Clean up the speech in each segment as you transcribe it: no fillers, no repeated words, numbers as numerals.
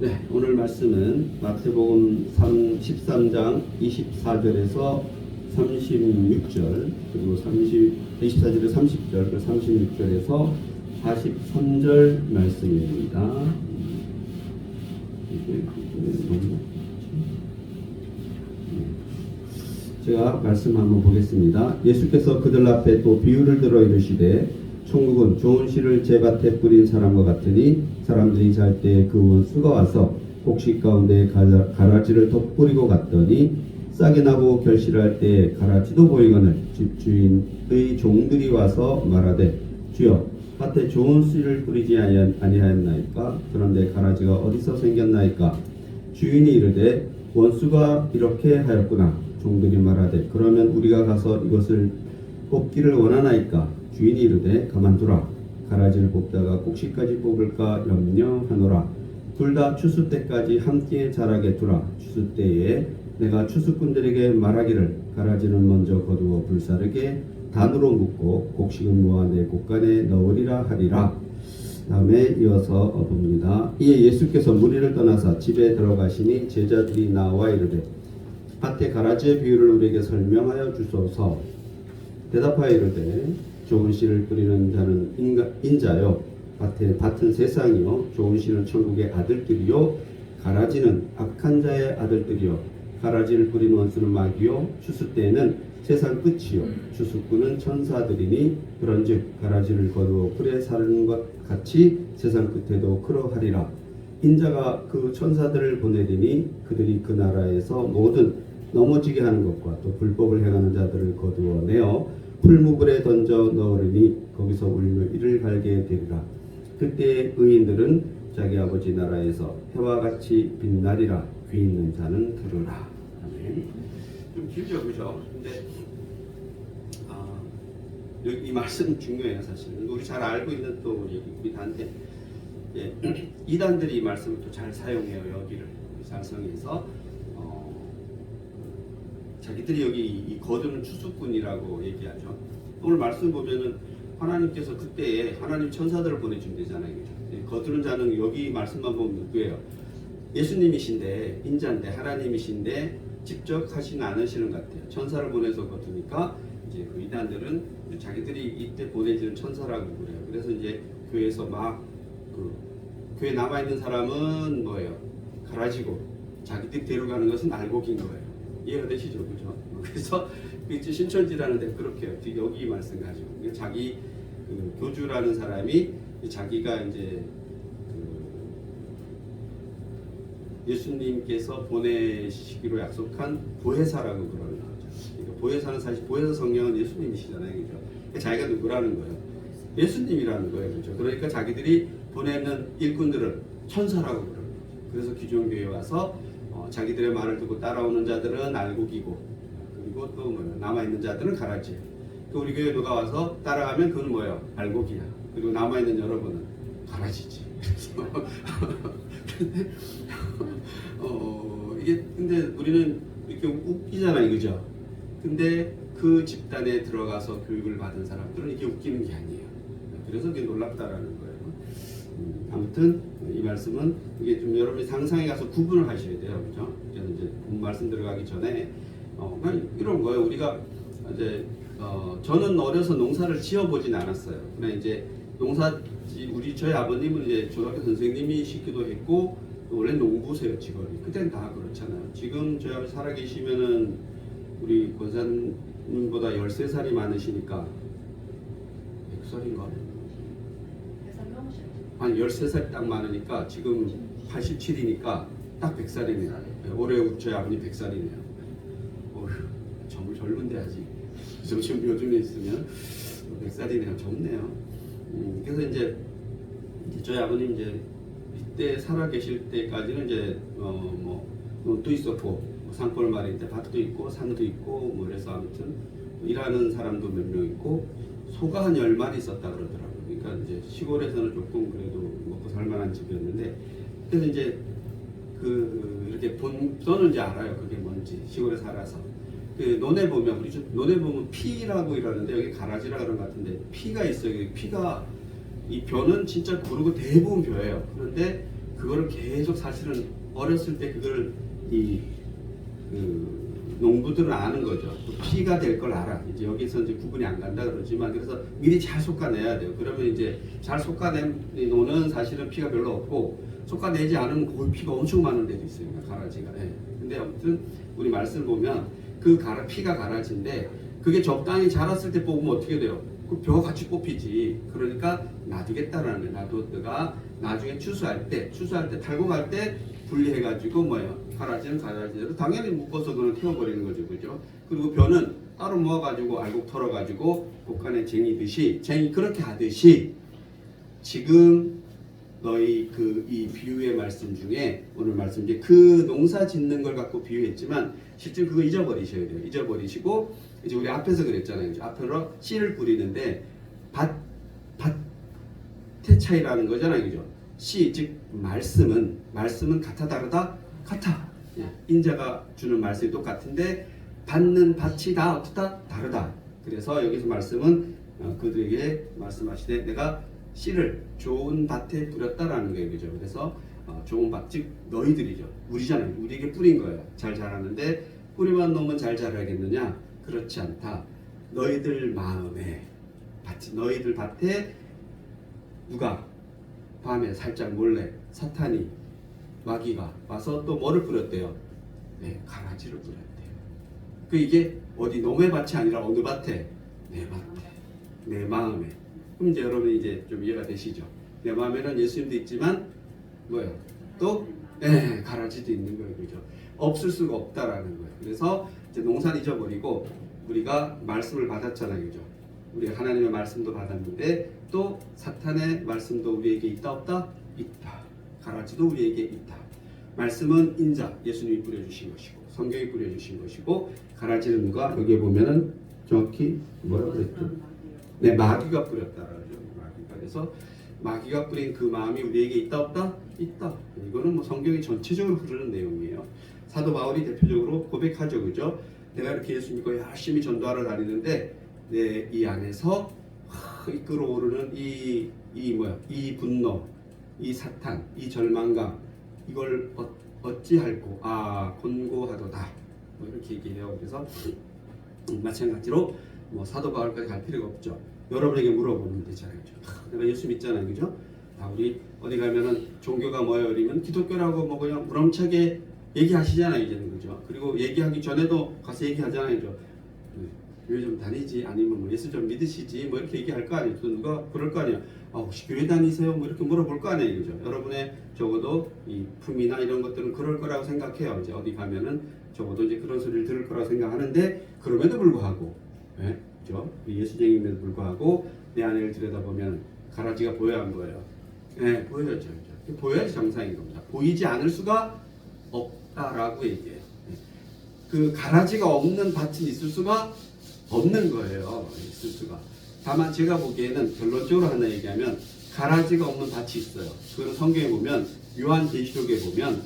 네, 오늘 말씀은 마태복음 13장 24절에서 36절, 그리고 24절에 30절, 그리고 36절에서 43절 말씀입니다. 제가 말씀 한번 보겠습니다. 예수께서 그들 앞에 또 비유를 들어 이르시되 천국은 좋은 씨를 제밭에 뿌린 사람과 같으니 사람들이 잘 때 그 원수가 와서 곡식 가운데 가라지를 덧뿌리고 갔더니 싹이 나고 결실할 때 가라지도 보이거늘 집주인의 종들이 와서 말하되 주여 밭에 좋은 씨를 뿌리지 아니하였나이까? 그런데 가라지가 어디서 생겼나이까? 주인이 이르되 원수가 이렇게 하였구나. 종들이 말하되 그러면 우리가 가서 이것을 뽑기를 원하나이까? 주인이 이르되 가만두라. 가라지를 뽑다가 곡식까지 뽑을까 염려하노라. 둘 다 추수 때까지 함께 자라게 두라. 추수 때에 내가 추수꾼들에게 말하기를 가라지는 먼저 거두어 불사르게 단으로 묶고 곡식은 모아 내 곳간에 넣으리라 하리라. 다음에 이어서 봅니다. 이에 예수께서 무리를 떠나사 집에 들어가시니 제자들이 나와 이르되 밭에 가라지의 비유를 우리에게 설명하여 주소서. 대답하여 이르되 좋은 씨를 뿌리는 자는 인자요 밭은 세상이요 좋은 씨는 천국의 아들들이요 가라지는 악한 자의 아들들이요 가라지를 뿌리는 원수는 마귀요 추수 때에는 세상 끝이요 추수꾼은 천사들이니 그런즉 가라지를 거두어 풀에 사르는 것 같이 세상 끝에도 그러하리라. 인자가 그 천사들을 보내리니 그들이 그 나라에서 모든 넘어지게 하는 것과 또 불법을 행하는 자들을 거두어 내어 풀무불에 던져 넣으리니 거기서 울며 이를 갈게 되리라. 그때 의인들은 자기 아버지 나라에서 해와 같이 빛나리라. 귀 있는 자는 들으라. 아멘. 좀 길죠, 그죠? 근데 이 말씀 중요해요, 사실은. 우리 잘 알고 있는 또 우리 단체 이단들이 이 말씀을 또 잘 사용해요. 여기를 잘 사용해서 자기들이 여기 이 거두는 추수꾼이라고 얘기하죠. 오늘 말씀 보면은 하나님께서 그때에 하나님 천사들을 보내준대잖아요. 거두는 자는 여기 말씀만 보면 누구예요? 예수님이신데 인자인데 하나님이신데 직접 하시는 않으시는 것 같아요. 천사를 보내서 거두니까 이제 그 이단들은 자기들이 이때 보내주는 천사라고 그래요. 그래서 이제 교회에서 막 교회 남아 있는 사람은 뭐예요? 가라지고 자기들이 데려가는 것은 알곡인 거예요. 이해가 되시죠, 그죠? 그래서 신천지라는데 그렇게 해요. 여기 말씀 가지고 자기 교주라는 사람이 자기가 이제 예수님께서 보내시기로 약속한 보혜사라고 그러는 거죠. 그러니까 보혜사는 사실 보혜사 성령은 예수님이시잖아요, 그죠? 그러니까 자기가 누구라는 거예요? 예수님이라는 거예요, 그죠? 그러니까 자기들이 보내는 일꾼들을 천사라고 그러는 거죠. 그래서 기존 교회에 와서 자기들의 말을 듣고 따라오는 자들은 알곡이고 그리고 또 뭐예요? 남아있는 자들은 가라지예요. 그 우리 교회 누가 와서 따라가면 그건 뭐예요? 알곡이야. 그리고 남아있는 여러분은 가라지지. 근데 근데 우리는 이렇게 웃기잖아요, 그죠? 근데 그 집단에 들어가서 교육을 받은 사람들은 이게 웃기는 게 아니에요. 그래서 그게 놀랍다라는 거예요. 아무튼 이 말씀은 이게 좀 여러분이 상상에 가서 구분을 하셔야 돼요, 그죠? 이제 본 말씀 들어가기 전에 그냥 이런 거예요. 우리가 이제 저는 어려서 농사를 지어보진 않았어요. 그냥 이제 저희 아버님은 이제 중학교 선생님이시기도 했고 원래 농부세요, 직업이. 그때는 다 그렇잖아요. 지금 저희 아버지 살아계시면은 우리 권사님보다 13살이 많으시니까 100살인가? 한 13살 딱 많으니까 지금 87이니까 딱 100살이네요. 올해 저희 아버님 100살이네요. 정말 젊은데 아직. 지금 요즘에 있으면 100살이네요. 젊네요. 그래서 이제 저희 아버님 이제 이때 살아 계실 때까지는 이제 논도 있었고 산골 마을인데 밭도 있고 산도 있고 뭐 그래서 아무튼 일하는 사람도 몇 명 있고 소가 한 10마리 있었다 그러더라고요. 그러니까 이제 시골에서는 조금 그래도 먹고 살만한 집이었는데 그래서 이제 이렇게 저는 이제 알아요. 그게 뭔지 시골에 살아서 논에 보면 논에 보면 피라고 이러는데 여기 가라지라 그런 것 같은데 피가 있어요. 피가 이 벼는 진짜 구르고 대부분 벼예요. 그런데 그 그거를 계속 사실은 어렸을 때 그걸 농부들은 아는 거죠. 피가 될 걸 알아. 이제 여기서 이제 구분이 안 간다 그러지만 그래서 미리 잘 솎아내야 돼요. 그러면 이제 잘 솎아내놓는 사실은 피가 별로 없고 솎아내지 않으면 거기 피가 엄청 많은 데도 있어요. 가라지가. 예. 근데 아무튼 우리 말씀을 보면 그 피가 가라지인데 그게 적당히 자랐을 때 뽑으면 어떻게 돼요? 그 벼가 같이 뽑히지. 그러니까 놔두겠다라는 거예요. 놔두었다가 나중에 추수할 때 탈곡할 때 분리해가지고 뭐예요? 가라지는 가라지대로 당연히 묶어서 그걸 태워버리는 거죠, 그죠? 그리고 벼는 따로 모아가지고 알곡 털어가지고 곡간에 쟁이듯이 그렇게 하듯이 지금 너희 이 비유의 말씀 중에 오늘 말씀 중에 그 농사 짓는 걸 갖고 비유했지만 실제 그거 잊어버리셔야 돼요. 잊어버리시고 이제 우리 앞에서 그랬잖아요. 이제 앞으로 씨를 뿌리는데 밭의 차이라는 거잖아요, 그죠? 씨 즉 말씀은 같아 다르다 같아. 인자가 주는 말씀이 똑같은데 받는 밭이 다 어떻다 다르다. 그래서 여기서 말씀은 그들에게 말씀하시되 내가 씨를 좋은 밭에 뿌렸다라는 거예요, 그죠? 그래서 좋은 밭, 즉 너희들이죠. 우리잖아요. 우리에게 뿌린 거예요. 잘 자라는데 뿌리만 놓으면 잘 자라겠느냐? 그렇지 않다. 너희들 마음에 너희들 밭에 누가 밤에 살짝 몰래 사탄이 마귀가 와서 또 뭐를 뿌렸대요? 네, 가라지를 뿌렸대요. 그 이게 어디 놈의 밭이 아니라 어느 밭에? 내 밭에, 내 마음에. 그럼 이제 여러분 이제 좀 이해가 되시죠? 내 마음에는 예수님도 있지만 뭐예요? 또 가라지도 있는 거예요, 그죠? 없을 수가 없다라는 거예요. 그래서 이제 농사를 잊어버리고 우리가 말씀을 받았잖아요, 그죠? 우리가 하나님의 말씀도 받았는데 또 사탄의 말씀도 우리에게 있다 없다? 있다. 가라지도 우리에게 있다. 말씀은 인자 예수님이 뿌려주신 것이고 성경이 뿌려주신 것이고 가라지는 누가 여기에 보면은 정확히 뭐라고 그랬죠? 네, 마귀가 뿌렸다라죠. 마귀가. 그래서 마귀가 뿌린 그 마음이 우리에게 있다 없다? 있다. 이거는 뭐 성경이 전체적으로 흐르는 내용이에요. 사도 바울이 대표적으로 고백하죠, 그죠? 내가 이렇게 예수 믿고 열심히 전도하러 다니는데 이 안에서 이끌어오르는 이 분노, 이 사탄, 이 절망감 이걸 어찌할꼬 곤고하도다 뭐 이렇게 얘기해요. 그래서 마찬가지로 뭐 사도 바울까지 갈 필요가 없죠. 여러분에게 물어보면 되잖아요. 내가 예수 믿잖아요, 그죠? 우리 어디 가면은 종교가 뭐예요? 이러면 기독교라고 뭐 그냥 무럼차게 얘기하시잖아요, 이제는, 그죠? 그리고 얘기하기 전에도 가서 얘기하잖아요, 그죠? 교회 좀 다니지 아니면 뭐 예수 좀 믿으시지 뭐 이렇게 얘기할 거 아니에요. 또 누가 그럴 거 아니에요. 혹시 교회 다니세요? 뭐 이렇게 물어볼 거 아니에요, 그죠? 여러분의 적어도 이 품이나 이런 것들은 그럴 거라고 생각해요. 이제 어디 가면은 적어도 이제 그런 소리를 들을 거라고 생각하는데 그럼에도 불구하고, 그죠? 예수쟁임에도 불구하고 내 안을 들여다보면 가라지가 보여야 안 보여요? 보여야죠, 그죠? 보여야지 정상인 겁니다. 보이지 않을 수가 없다라고 얘기해요. 그 가라지가 없는 밭이 있을 수가 없는 거예요. 있을 수가. 다만 제가 보기에는 결론적으로 하나 얘기하면 가라지가 없는 밭이 있어요. 그건 성경에 보면 요한계시록에 보면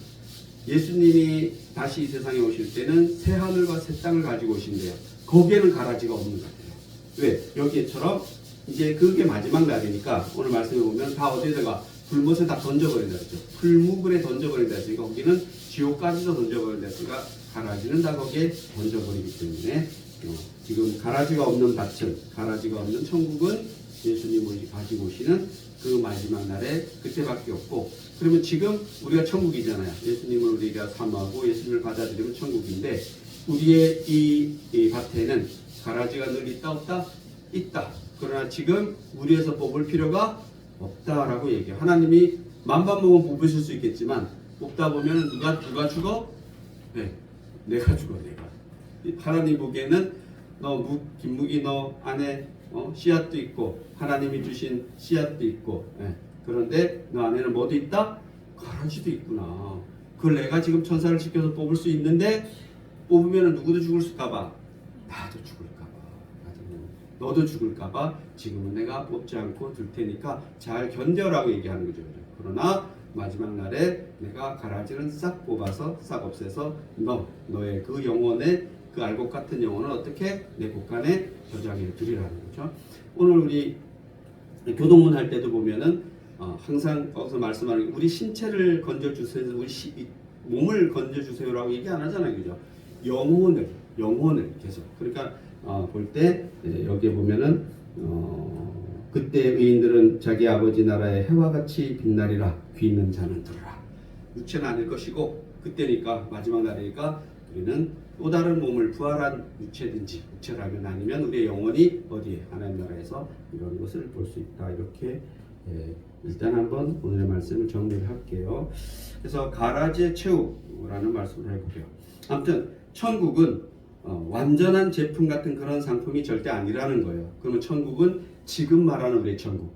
예수님이 다시 이 세상에 오실 때는 새 하늘과 새 땅을 가지고 오신대요. 거기에는 가라지가 없는 것 같아요. 왜? 여기처럼 이제 그게 마지막 날이니까 오늘 말씀에 보면 다 어디다가 불못에 다 던져버린다 했죠. 풀무불에 던져버린다 했으니까 거기는 지옥까지도 던져버린다 했으니까 가라지는 다 거기에 던져버리기 때문에 지금 가라지가 없는 밭은 가라지가 없는 천국은 예수님이 가지고 오시는 그 마지막 날에 그때밖에 없고 그러면 지금 우리가 천국이잖아요. 예수님을 우리가 사모하고 예수님을 받아들이면 천국인데 우리의 이 밭에는 가라지가 늘 있다 없다? 있다. 그러나 지금 우리에서 뽑을 필요가 없다라고 얘기해요. 하나님이 만반 먹으면 뽑으실 수 있겠지만 뽑다 보면 누가 죽어? 네, 내가 죽어 내가. 하나님 보기에는 김묵이 너 안에 씨앗도 있고 하나님이 주신 씨앗도 있고 그런데 너 안에는 뭐도 있다? 가라지도 있구나. 그걸 내가 지금 천사를 시켜서 뽑을 수 있는데 뽑으면 누구도 죽을까봐 나도 죽을까봐 너도 죽을까봐 지금은 내가 뽑지 않고 둘 테니까 잘 견뎌라고 얘기하는 거죠. 그러나 마지막 날에 내가 가라지는 싹 뽑아서 싹 없애서 너의 그 영혼의 그 알곡 같은 영혼을 어떻게 내 곳간에 저장해 두리라는 거죠. 오늘 우리 교동문 할 때도 보면은 항상 거기서 말씀하는 게 우리 신체를 건져주세요, 우리 몸을 건져주세요라고 얘기 안 하잖아요, 그죠? 영혼을 계속. 그러니까 볼 때 여기에 보면은 그때 의인들은 자기 아버지 나라의 해와 같이 빛나리라. 귀 있는 자는 들으라. 육체는 아닐 것이고 그때니까 마지막 날이니까 우리는 또 다른 몸을 부활한 육체라면 아니면 우리의 영혼이 어디에 하나님 나라에서 이런 것을 볼 수 있다. 이렇게 일단 한번 오늘의 말씀을 정리를 할게요. 그래서 가라지의 최후라는 말씀을 해볼게요. 아무튼 천국은 완전한 제품 같은 그런 상품이 절대 아니라는 거예요. 그러면 천국은 지금 말하는 우리의 천국,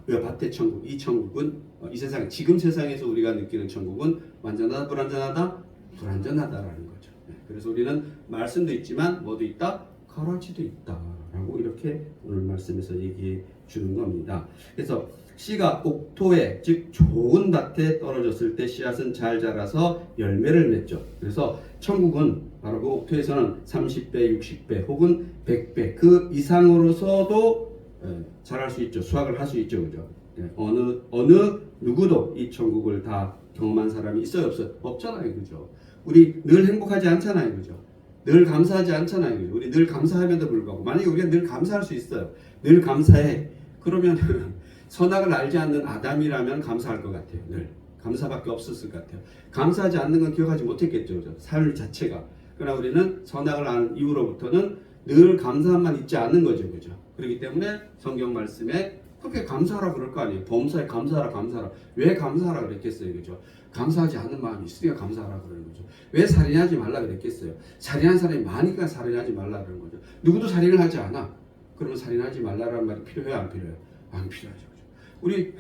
밭의 천국, 이 천국은 이 세상, 지금 세상에서 우리가 느끼는 천국은 완전하다, 불완전하다? 불완전하다라는 거죠. 그래서 우리는 말씀도 있지만 뭐도 있다? 가라지도 있다라고 이렇게 오늘 말씀에서 얘기해 주는 겁니다. 그래서 씨가 옥토에, 즉 좋은 밭에 떨어졌을 때 씨앗은 잘 자라서 열매를 맺죠. 그래서 천국은 바로 그 옥토에서는 30배, 60배 혹은 100배 그 이상으로서도 자랄 수 있죠. 수확을 할 수 있죠. 그죠? 어느 누구도 이 천국을 다 경험한 사람이 있어요, 없어요? 없잖아요. 그죠? 우리 늘 행복하지 않잖아요. 그죠? 늘 감사하지 않잖아요. 그죠? 우리 늘 감사함에도 불구하고 만약에 우리가 늘 감사할 수 있어요. 늘 감사해. 그러면 선악을 알지 않는 아담이라면 감사할 것 같아요. 늘 감사밖에 없었을 것 같아요. 감사하지 않는 건 기억하지 못했겠죠. 그죠? 삶 자체가. 그러나 우리는 선악을 아는 이후로부터는 늘 감사함만 있지 않는 거죠. 그죠? 그렇기 때문에 성경 말씀에 그렇게 감사하라 그럴 거 아니에요. 범사에 감사하라. 왜 감사하라 그랬겠어요. 그죠? 감사하지 않는 마음이 있으니까 감사하라 그러는 거죠. 왜 살인하지 말라 그랬겠어요. 살인한 사람이 많으니까 살인하지 말라 그러는 거죠. 누구도 살인을 하지 않아. 그러면 살인하지 말라라는 말이 필요해요, 안 필요해요? 안 필요하죠. 그죠? 우리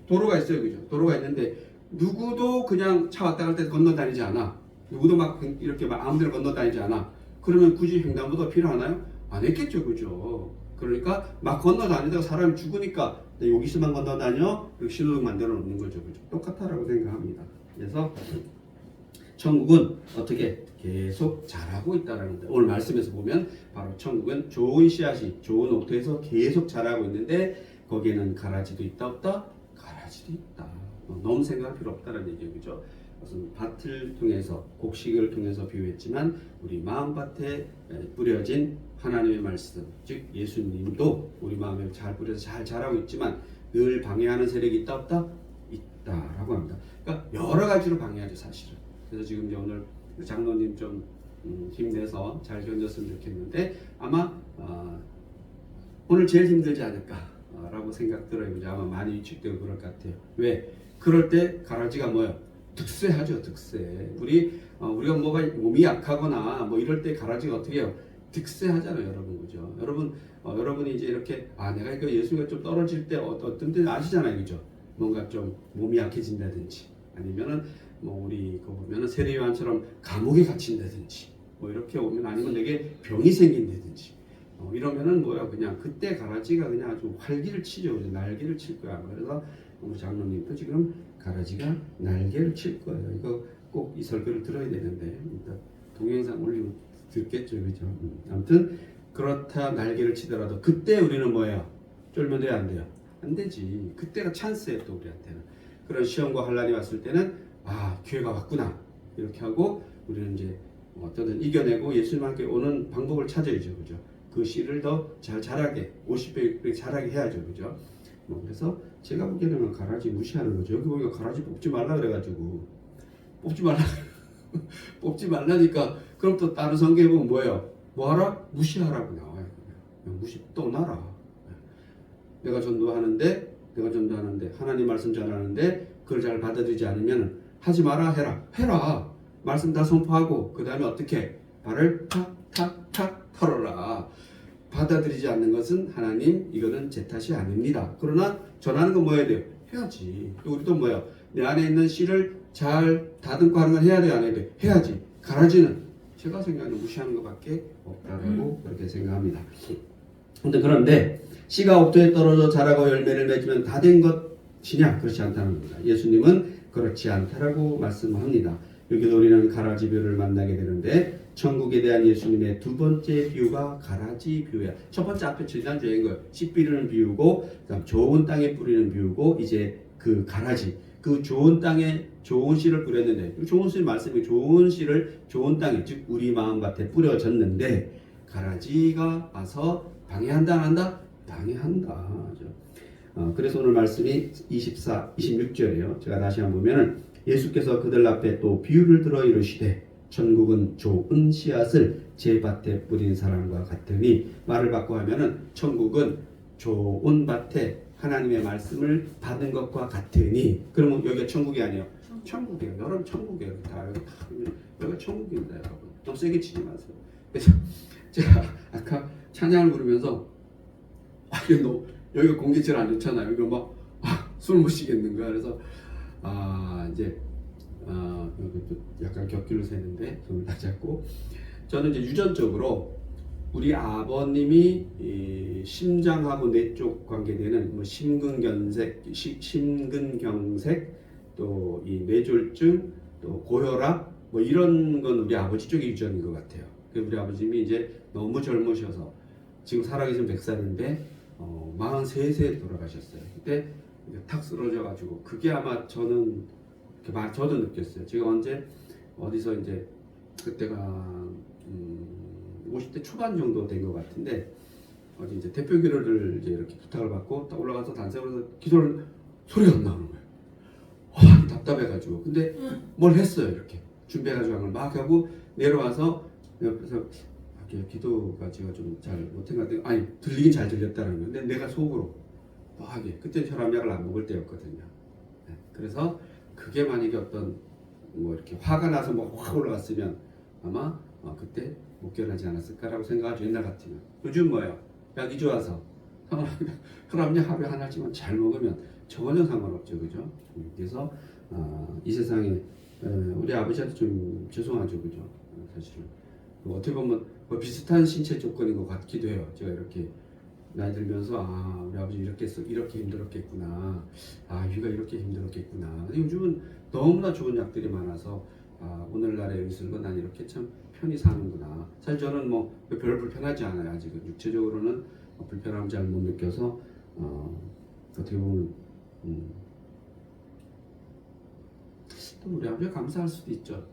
도로가 있어요. 그죠? 도로가 있는데 누구도 그냥 차 왔다 갈 때 건너 다니지 않아. 누구도 막 이렇게 막 아무데나 건너 다니지 않아. 그러면 굳이 횡단보도 필요하나요? 안 했겠죠. 그죠? 그러니까 막 건너 다니다가 사람이 죽으니까 여기서만 건너 다녀? 신호등 만들어 놓는 거죠. 그죠? 똑같다라고 생각합니다. 그래서 천국은 어떻게 계속 자라고 있다라는 거예요. 오늘 말씀에서 보면 바로 천국은 좋은 씨앗이 좋은 옥토에서 계속 자라고 있는데 거기에는 가라지도 있다 없다? 가라지도 있다. 너무 생각할 필요 없다는 얘기예요. 그죠? 무슨 밭을 통해서 곡식을 통해서 비유했지만 우리 마음밭에 뿌려진 하나님의 말씀, 즉 예수님도 우리 마음에 잘 뿌려서 잘 자라고 있지만 늘 방해하는 세력이 있다 없다? 있다라고 합니다. 그러니까 여러 가지로 방해하죠, 사실은. 그래서 지금 이제 오늘 장로님 좀 힘내서 잘 견뎠으면 좋겠는데 아마 오늘 제일 힘들지 않을까라고 생각 들어요. 아마 많이 위축되고 그럴 것 같아요. 왜? 그럴 때 가라지가 뭐예요? 득세하죠, 득세. 우리가 몸이 약하거나 뭐 이럴 때 가라지가 어떻게 해요? 득세하잖아요, 여러분. 그죠? 여러분이 이제 이렇게 내가 이거 예수가 좀 떨어질 때 어떤 때 아시잖아요, 그죠? 뭔가 좀 몸이 약해진다든지 아니면은 뭐 우리 그거 보면은 세례요한처럼 감옥에 갇힌다든지 뭐 이렇게 오면 아니면 내게 병이 생긴다든지 이러면은 뭐야 그냥 그때 가라지가 그냥 아주 활기를 치죠, 그죠? 날개를 칠 거야. 그래서 우리 장로님도 지금 가라지가 날개를 칠 거예요. 이거 꼭 이 설교를 들어야 되는데 일단 동영상 올리면 듣겠죠, 그죠? 아무튼 그렇다 날개를 치더라도 그때 우리는 뭐예요? 쫄면 돼야 안 돼요? 안 되지. 그때가 찬스예요, 또 우리한테는. 그런 시험과 환란이 왔을 때는 기회가 왔구나 이렇게 하고 우리는 이제 어떻든 이겨내고 예수님 함께 오는 방법을 찾아야죠, 그죠? 그 씨를 더 잘 자라게 50배 자라게 해야죠, 그죠? 그래서 제가 보기에는 가라지 무시하는 거죠. 여기 보니까 가라지 뽑지 말라 그래가지고 뽑지 말라니까 그럼 또 다른 성경에 보면 뭐예요? 뭐하라? 무시하라고 나와요. 무시 떠나라. 내가 전도하는데 하나님 말씀 전하는데 그걸 잘 받아들이지 않으면 하지 마라 해라. 말씀 다 선포하고 그 다음에 어떻게 발을 탁탁탁 털어라. 받아들이지 않는 것은 하나님 이거는 제 탓이 아닙니다. 그러나 전하는 건 뭐 해야 돼요? 해야지. 우리도 뭐예요? 내 안에 있는 씨를 잘 다듬고 하는 건 해야 돼요? 안 해야 돼요? 해야지. 가라지는 제가 생각하는 무시하는 것밖에 없다고 그렇게 생각합니다. 그런데 씨가 옥토에 떨어져 자라고 열매를 맺으면 다 된 것이냐? 그렇지 않다는 겁니다. 예수님은 그렇지 않다라고 말씀합니다. 여기서 우리는 가라지 비유를 만나게 되는데 천국에 대한 예수님의 두 번째 비유가 가라지 비유야. 첫 번째 앞에 지난주에 거예요. 씨 뿌리는 비유고 그다음 좋은 땅에 뿌리는 비유고 이제 그 가라지, 그 좋은 땅에 좋은 씨를 뿌렸는데, 좋은 씨 말씀이 좋은 씨를 좋은 땅에, 즉 우리 마음밭에 뿌려졌는데 가라지가 와서 방해한다 안 한다? 방해한다. 그래서 오늘 말씀이 26절이에요. 제가 다시 한번 보면은 예수께서 그들 앞에 또 비유를 들어 이르시되 천국은 좋은 씨앗을 제 밭에 뿌린 사람과 같으니, 말을 바꿔 하면은 천국은 좋은 밭에 하나님의 말씀을 받은 것과 같으니. 그러면 여기가 천국이 아니에요. 천국이에요. 여러분 천국이에요. 여기가 천국입니다, 여러분. 너무 세게 치지 마세요. 그래서 제가 아까 찬양을 부르면서 여기가 공기질 안 좋잖아요. 이거 막 숨을 못 쉬겠는가. 그래서 이제 약간 격기를 세는데 손을 다 잡고, 저는 이제 유전적으로 우리 아버님이 심장하고 뇌 쪽 관계되는 뭐 심근경색, 또 이 뇌졸중, 또 고혈압 뭐 이런 건 우리 아버지 쪽의 유전인 것 같아요. 우리 아버님이 이제 너무 젊으셔서 지금 살아계신 100살인데 43세에 돌아가셨어요. 그때 탁 쓰러져가지고, 그게 아마 저는 저도 느꼈어요. 제가 언제 어디서 이제 그때가 50대 초반 정도 된 것 같은데, 어디 이제 대표 기도를 이제 이렇게 부탁을 받고 딱 올라가서 단상으로 기도를 소리가 안 나오는 거예요. 와, 답답해가지고. 근데 뭘 했어요. 이렇게 준비해가지고 한걸 막 하고 내려와서 옆에서 기도가 제가 좀 잘 못한 것 같아요. 아니, 들리긴 잘 들렸다는 건데 내가 속으로 하게, 그때 혈압약을 안 먹을 때였거든요. 네, 그래서 그게 만약에 어떤 뭐 이렇게 화가 나서 뭐 확 올라갔으면 아마 그때 못 견하지 않았을까라고 생각하죠. 옛날 같으면. 요즘 뭐예요? 약이 좋아서 혈압약 하루에 하나씩만 잘 먹으면 전혀 상관없죠, 그죠? 그래서 이 세상에 우리 아버지한테 좀 죄송하죠, 그죠? 사실은 어떻게 보면 뭐 비슷한 신체 조건인 것 같기도 해요. 제가 이렇게 나이 들면서 우리 아버지 이렇게 힘들었겠구나, 위가 이렇게 힘들었겠구나. 요즘은 너무나 좋은 약들이 많아서 오늘날의 의술로 난 이렇게 참 편히 사는구나. 사실 저는 뭐 별 불편하지 않아요. 아직은 육체적으로는 불편함 잘 못 느껴서 어떻게 보면 또 우리 아버지가 감사할 수도 있죠.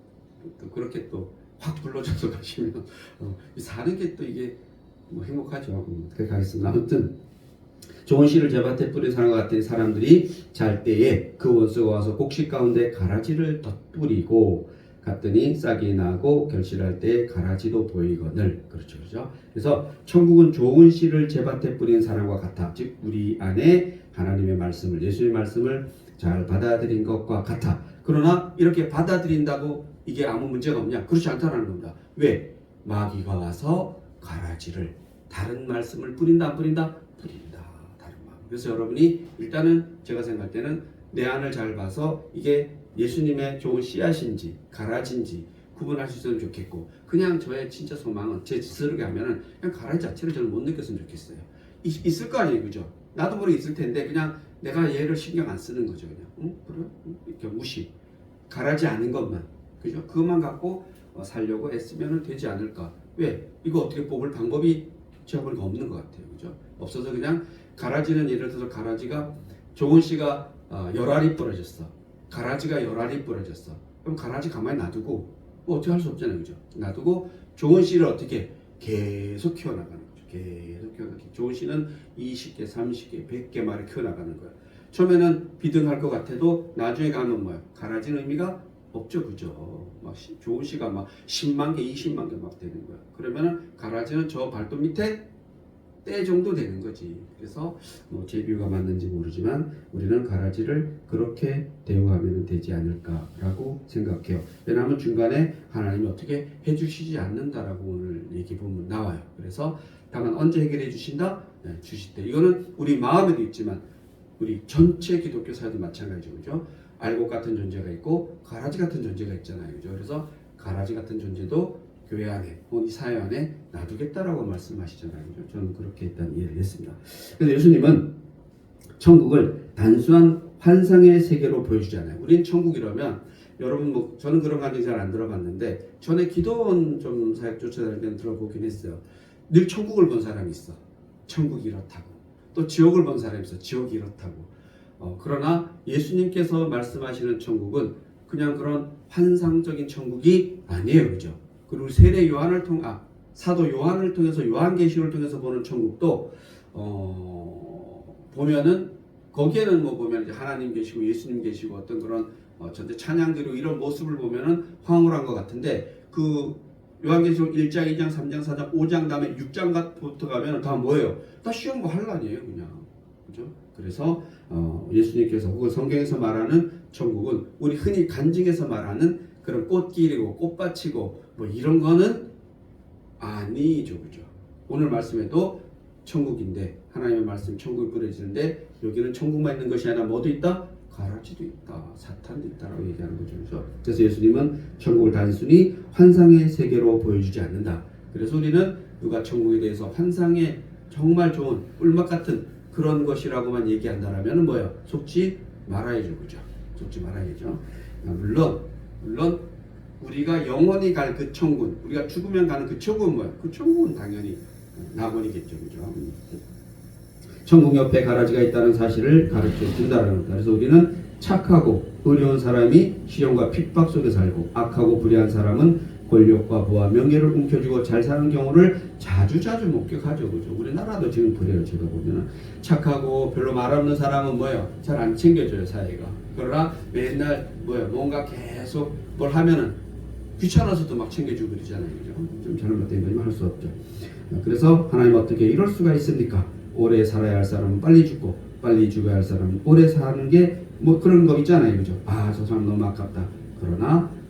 또 그렇게 또 확 불러줘서 가시면 사는 게 또 이게 뭐 행복하죠. 그렇게 가겠습니다. 아무튼 좋은 씨를 제 밭에 뿌린 사람과 같은 사람들이 잘 때에 그 원수가 와서 곡식 가운데 가라지를 덧뿌리고 갔더니 싹이 나고 결실할 때에 가라지도 보이거늘. 그렇죠. 그래서 천국은 좋은 씨를 제 밭에 뿌린 사람과 같아. 즉 우리 안에 하나님의 말씀을, 예수의 말씀을 잘 받아들인 것과 같아. 그러나 이렇게 받아들인다고 이게 아무 문제가 없냐? 그렇지 않다는 겁니다. 왜? 마귀가 와서 가라지를, 다른 말씀을 뿌린다 안 뿌린다? 뿌린다. 다른 마음. 그래서 여러분이 일단은 제가 생각할 때는 내 안을 잘 봐서 이게 예수님의 좋은 씨앗인지 가라지인지 구분할 수 있으면 좋겠고, 그냥 저의 진짜 소망은 제 스스로게 하면은 그냥 가라지 자체를 저는 못 느꼈으면 좋겠어요. 있을 거 아니에요, 그죠? 나도 모르게 있을 텐데 그냥 내가 얘를 신경 안 쓰는 거죠, 그냥. 그래? 이렇게 무시. 가라지 않은 것만, 그죠? 그것만 갖고 살려고 애쓰면 되지 않을까? 왜? 이거 어떻게 뽑을 방법이 제가 보니까 없는 것 같아요, 그죠? 없어서 그냥 가라지는, 예를 들어서 가라지가 좋은 씨가 10알이 부러졌어. 가라지가 10알이 부러졌어. 그럼 가라지 가만히 놔두고 뭐 어떻게 할 수 없잖아요, 그죠? 놔두고 좋은 씨를 어떻게 계속 키워나가는 거죠. 계속 키워나가는. 좋은 씨는 20개, 30개, 100개 말을 키워나가는 거예요. 처음에는 비등할 것 같아도 나중에 가면 뭐예요? 가라지는 의미가 없죠, 그죠? 막 좋은 씨가 막 10만 개, 20만 개 막 되는 거야. 그러면은 가라지는 저 발톱 밑에 때 정도 되는 거지. 그래서 뭐 제 비유가 맞는지 모르지만 우리는 가라지를 그렇게 대우하면 되지 않을까라고 생각해요. 왜냐하면 중간에 하나님이 어떻게 해주시지 않는다라고 오늘 얘기 보면 나와요. 그래서 다만 언제 해결해 주신다? 네, 주실 때. 이거는 우리 마음에도 있지만 우리 전체 기독교 사회도 마찬가지죠, 그죠? 알곡 같은 존재가 있고 가라지 같은 존재가 있잖아요, 그죠? 그래서 가라지 같은 존재도 교회 안에, 이 사회 안에 놔두겠다라고 말씀하시잖아요, 그죠? 저는 그렇게 일단 이해를 했습니다. 그래서 예수님은 천국을 단순한 환상의 세계로 보여주잖아요. 우린 천국이라면, 여러분 뭐 저는 그런 감정 잘 안 들어봤는데 전에 기도원 좀 사역 쫓아다닐 때는 들어보긴 했어요. 늘 천국을 본 사람이 있어. 천국이 이렇다고. 또 지옥을 본 사람이 있어. 지옥이 이렇다고. 그러나 예수님께서 말씀하시는 천국은 그냥 그런 환상적인 천국이 아니에요. 그죠? 그리고 세례 요한을 사도 요한을 통해서 요한계시록을 통해서 보는 천국도 보면은 거기에는 뭐 보면 이제 하나님 계시고 예수님 계시고 어떤 그런 전체 찬양 드리고 이런 모습을 보면은 황홀한 것 같은데 그 요한계시록 1장, 2장, 3장, 4장, 5장 다음에 6장부터 가면 다 뭐예요? 다 시험과 환란이에요, 그냥. 그죠? 그래서 예수님께서 혹은 성경에서 말하는 천국은 우리 흔히 간증에서 말하는 그런 꽃길이고 꽃밭이고 뭐 이런 거는 아니죠, 그죠? 오늘 말씀에도 천국인데 하나님의 말씀 천국이 뿌려지는데 여기는 천국만 있는 것이 아니라 뭐도 있다? 가라지도 있다, 사탄도 있다라고 얘기하는 거죠. 그래서 예수님은 천국을 단순히 환상의 세계로 보여주지 않는다. 그래서 우리는 누가 천국에 대해서 환상의 정말 좋은 꿀맛 같은 그런 것이라고만 얘기한다라면 뭐예요? 속지 말아야죠, 그죠? 속지 말아야죠. 물론 우리가 영원히 갈 그 천국, 우리가 죽으면 가는 그 천국은 뭐예요? 그 천국은 당연히 낙원이겠죠, 그죠? 천국 옆에 가라지가 있다는 사실을 가르쳐 준다는 겁니다. 그래서 우리는 착하고 의로운 사람이 시련과 핍박 속에 살고 악하고 불의한 사람은 권력과 부와 명예를 움켜쥐고 잘 사는 경우를 자주자주 목격하죠. 그죠? 우리나라도 지금 그래요. 제가 보면은 착하고 별로 말 없는 사람은 뭐예요? 잘 안 챙겨줘요, 사회가. 그러나 맨날 뭐예요? 뭔가 계속 뭘 하면은 귀찮아서도 막 챙겨주고 그러잖아요. 그죠? 좀 잘못된 거지만 할 수 없죠. 그래서 하나님 어떻게 이럴 수가 있습니까? 오래 살아야 할 사람은 빨리 죽고 빨리 죽어야 할 사람은 오래 사는 게 뭐 그런 거 있잖아요. 그죠? 아, 저 사람 너무 아깝다.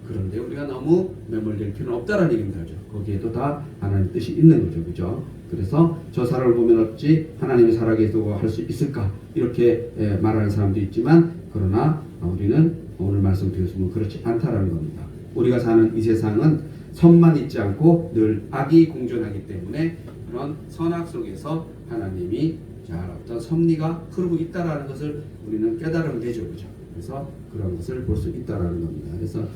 그런데 우리가 너무 매몰될 필요는 없다라는 얘기입니다. 그죠? 거기에도 다 하나님 뜻이 있는 거죠. 그죠? 그래서 저 사람을 보면 어찌 하나님이 살아계시다고 할 수 있을까? 이렇게 말하는 사람도 있지만 그러나 우리는 오늘 말씀 드렸으면 그렇지 않다라는 겁니다. 우리가 사는 이 세상은 선만 있지 않고 늘 악이 공존하기 때문에 그런 선악 속에서 하나님이 어떤 섭리가 흐르고 있다라는 것을 우리는 깨달으면 되죠, 그죠? 그래서 그런 것을 볼 수 있다라는 겁니다. 그래서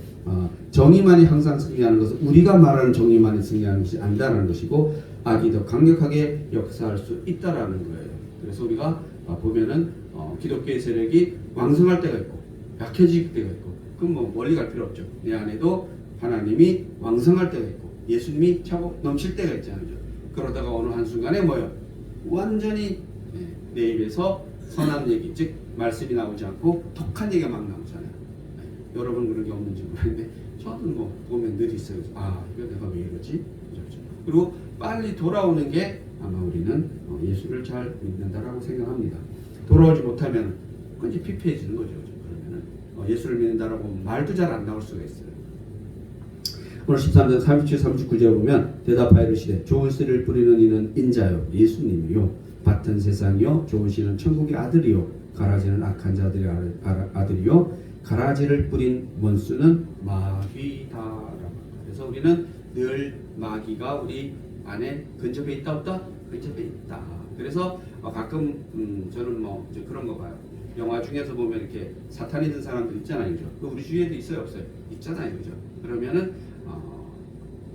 정의만이 항상 승리하는 것은 우리가 말하는 정의만이 승리하는 것이 아니다라는 것이고 악이 더 강력하게 역사할 수 있다라는 거예요. 그래서 우리가 보면은 기독교의 세력이 왕성할 때가 있고 약해질 때가 있고 그럼 뭐 멀리 갈 필요 없죠. 내 안에도 하나님이 왕성할 때가 있고 예수님이 차고 넘칠 때가 있잖아요. 그러다가 어느 한순간에 뭐예요? 완전히 내 입에서 선한 얘기, 즉 말씀이 나오지 않고 독한 얘기가 막 나오잖아요. 여러분 그런 게 없는지 모르겠는데 저도 뭐 보면 늘 있어요. 아, 이거 내가 왜 이러지? 그리고 빨리 돌아오는 게 아마 우리는 예수를 잘 믿는다라고 생각합니다. 돌아오지 못하면 그건 피폐해지는 거죠. 그러면은 예수를 믿는다라고 말도 잘 안 나올 수가 있어요. 오늘 13장 37, 39절에 보면 대답하여 이르시되 좋은 씨를 뿌리는 이는 인자요 예수님이요 밭은 세상이요 좋은 씨는 천국의 아들이요 가라지는 악한 자들의 아들이요 가라지를 뿌린 원수는 마귀다. 그래서 우리는 늘 마귀가 우리 안에 근접해 있다 없다? 근접해 있다. 그래서 가끔 저는 뭐 이제 그런 거 봐요. 영화 중에서 보면 이렇게 사탄이 든 사람들 있잖아요, 그죠? 우리 주위에도 있어요, 없어요? 있잖아요, 그죠? 그러면은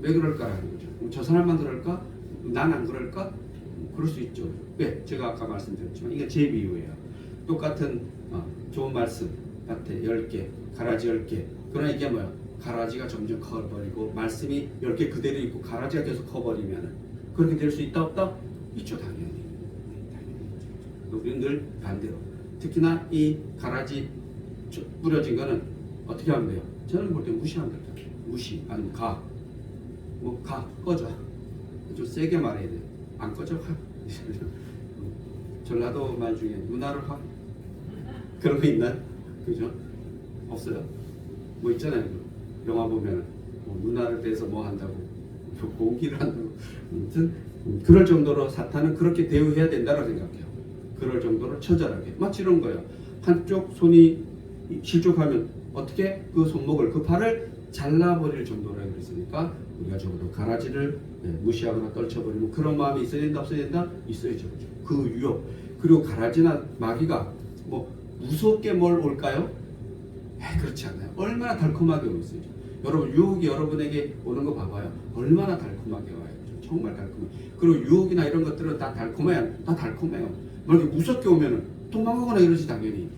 왜 그럴까라는 거죠. 저 사람만 그럴까? 난 안 그럴까? 그럴 수 있죠. 왜? 제가 아까 말씀드렸지만 이게 제 비유예요. 똑같은 좋은 말씀 밭에 10개, 가라지 10개. 그러나 이게 뭐야? 가라지가 점점 커버리고 말씀이 10개 그대로 있고 가라지가 계속 커버리면 그렇게 될 수 있다 없다? 있죠, 당연히. 우리는 늘 반대로. 특히나 이 가라지 뿌려진 거는 어떻게 하면 돼요? 저는 볼 때 무시하면 돼요. 무시 아니면 꺼져. 좀 세게 말해야 돼. 안 꺼져. 전라도 말 중에 누나를 확 그런 거 있나요? 그죠? 없어요. 뭐 있잖아요. 영화 보면 누나를 대해서 뭐 한다고 공기를 한다고. 아무튼 그럴 정도로 사탄은 그렇게 대우해야 된다고 생각해요. 그럴 정도로 처절하게. 마치 이런 거예요. 한쪽 손이 실족하면 어떻게 그 손목을 그 팔을 잘라버릴 정도로 그랬으니까 우리가 적어도 가라지를 무시하거나 떨쳐버리면 그런 마음이 있어야 된다 없어야 된다? 있어야죠. 그 유혹. 그리고 가라지나 마귀가 뭐 무섭게 뭘 올까요? 그렇지 않아요. 얼마나 달콤하게 오고 있어요. 여러분 유혹이 여러분에게 오는 거 봐봐요. 얼마나 달콤하게 와요. 정말 달콤해요. 그리고 유혹이나 이런 것들은 다 달콤해요. 다 달콤해요. 뭐 이렇게 무섭게 오면은 도망가거나 이러지 당연히.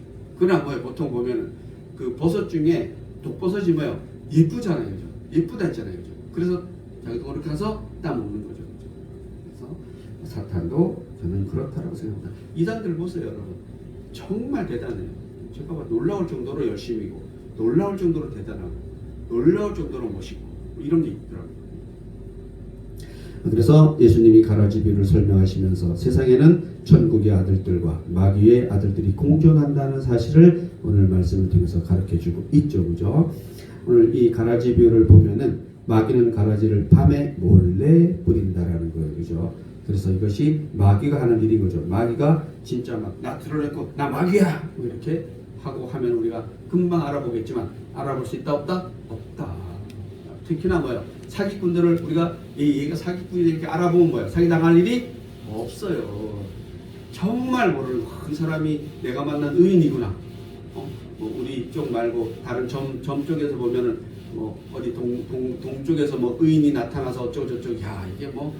그러나 뭐예요? 보통 보면은 그 버섯 중에 독버섯이 뭐예요? 예쁘잖아요, 그죠? 예쁘다 했잖아요, 그죠? 그래서 자기도 그렇게 해서 따먹는 거죠, 그죠? 그래서 사탄도 저는 그렇다라고 생각합니다. 이단들 보세요, 여러분. 정말 대단해요. 제가 봐 놀라울 정도로 열심이고, 놀라울 정도로 대단하고, 놀라울 정도로 멋있고 이런 게 있더라고요. 그래서 예수님이 가라지 비유를 설명하시면서 세상에는 천국의 아들들과 마귀의 아들들이 공존한다는 사실을 오늘 말씀을 통해서 가르쳐주고 있죠, 그죠? 오늘 이 가라지 비유를 보면은 마귀는 가라지를 밤에 몰래 뿌린다라는 거예요, 그죠? 그래서 이것이 마귀가 하는 일인 거죠. 마귀가 진짜 막 나 드러냈고 나 마귀야 뭐 이렇게 하고 하면 우리가 금방 알아보겠지만 알아볼 수 있다 없다? 없다. 특히나 뭐예요? 사기꾼들을 우리가 얘가 사기꾼이 이렇게 알아보면 뭐예요? 사기 당할 일이 없어요. 정말 모르는 그 사람이 내가 만난 의인이구나. 뭐 우리 쪽 말고 다른 점 쪽에서 보면은 뭐 어디 동쪽에서 뭐 의인이 나타나서 어쩌고 저쩌고 야 이게 뭐